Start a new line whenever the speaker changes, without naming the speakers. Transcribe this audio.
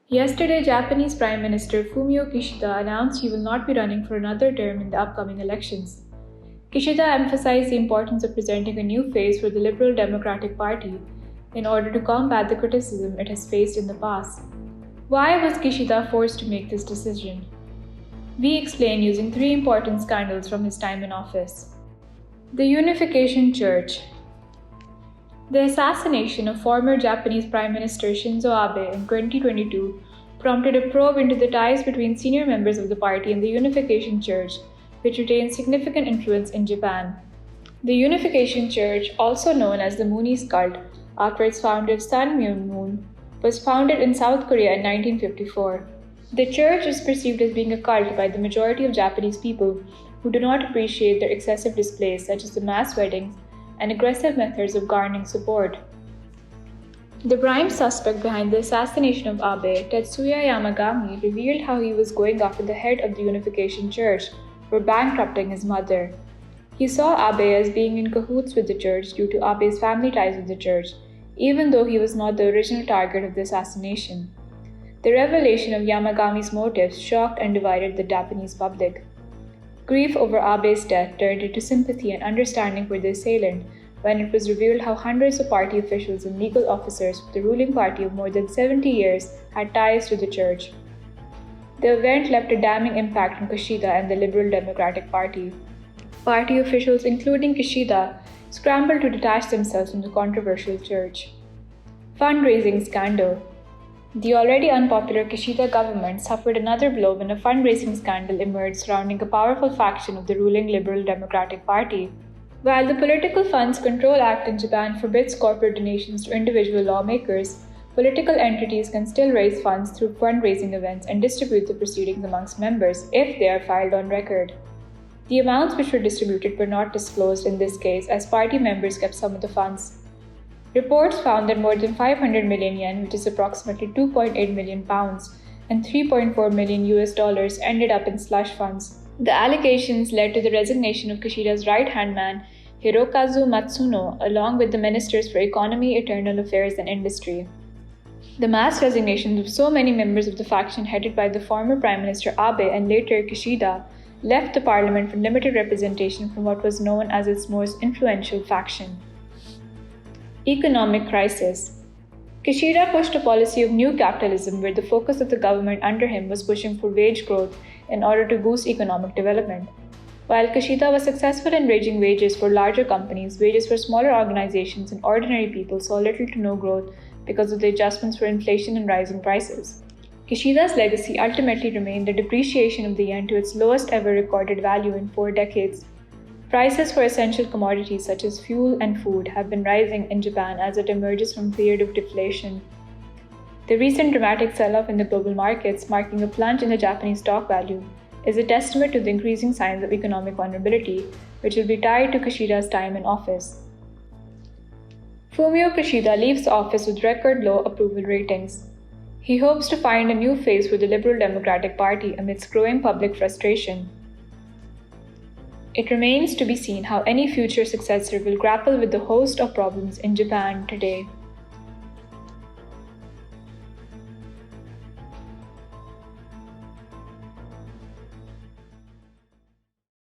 Yesterday, Japanese Prime Minister Fumio Kishida announced he will not be running for another term in the upcoming elections. Kishida emphasized the importance of presenting a new face for the Liberal Democratic Party in order to combat the criticism it has faced in the past. Why was Kishida forced to make this decision? We explain using 3 important scandals from his time in office. The Unification Church. The assassination of former Japanese Prime Minister Shinzo Abe in 2022 prompted a probe into the ties between senior members of the party and the Unification Church, which retains significant influence in Japan. The Unification Church, also known as the Moonese cult after its founder Sun Myung Moon, was founded in South Korea in 1954. The church is perceived as being a cult by the majority of Japanese people who do not appreciate their excessive displays such as the mass weddings and aggressive methods of garnering support. The prime suspect behind the assassination of Abe, Tetsuya Yamagami, revealed how he was going after the head of the Unification Church for bankrupting his mother. He saw Abe as being in cahoots with the church due to Abe's family ties with the church, even though he was not the original target of the assassination. The revelation of Yamagami's motives shocked and divided the Japanese public. Grief over Abe's death turned into sympathy and understanding for the assailant when it was revealed how hundreds of party officials and legal officers of the ruling party of more than 70 years had ties to the church. The event left a damning impact on Kishida and the Liberal Democratic Party. Party officials, including Kishida, scrambled to detach themselves from the controversial church. Fundraising scandal. The already unpopular Kishida government suffered another blow when a fundraising scandal emerged surrounding a powerful faction of the ruling Liberal Democratic Party. While the Political Funds Control Act in Japan forbids corporate donations to individual lawmakers, political entities can still raise funds through fundraising events and distribute the proceedings amongst members if they are filed on record. The amounts which were distributed were not disclosed in this case as party members kept some of the funds. Reports found that more than 500 million yen, which is approximately 2.8 million pounds, and $3.4 million ended up in slush funds. The allegations led to the resignation of Kishida's right-hand man, Hirokazu Matsuno, along with the ministers for Economy, Internal Affairs, and Industry. The mass resignations of so many members of the faction headed by the former Prime Minister Abe and later Kishida left the parliament with limited representation from what was known as its most influential faction. Economic crisis. Kishida pushed a policy of new capitalism where the focus of the government under him was pushing for wage growth in order to boost economic development. While Kishida was successful in raising wages for larger companies, wages for smaller organizations and ordinary people saw little to no growth because of the adjustments for inflation and rising prices. Kishida's legacy ultimately remained the depreciation of the yen to its lowest ever recorded value in 4 decades. Prices for essential commodities such as fuel and food have been rising in Japan as it emerges from a period of deflation. The recent dramatic sell-off in the global markets, marking a plunge in the Japanese stock value, is a testament to the increasing signs of economic vulnerability, which will be tied to Kishida's time in office. Fumio Kishida leaves the office with record low approval ratings. He hopes to find a new face for the Liberal Democratic Party amidst growing public frustration. It remains to be seen how any future successor will grapple with the host of problems in Japan today.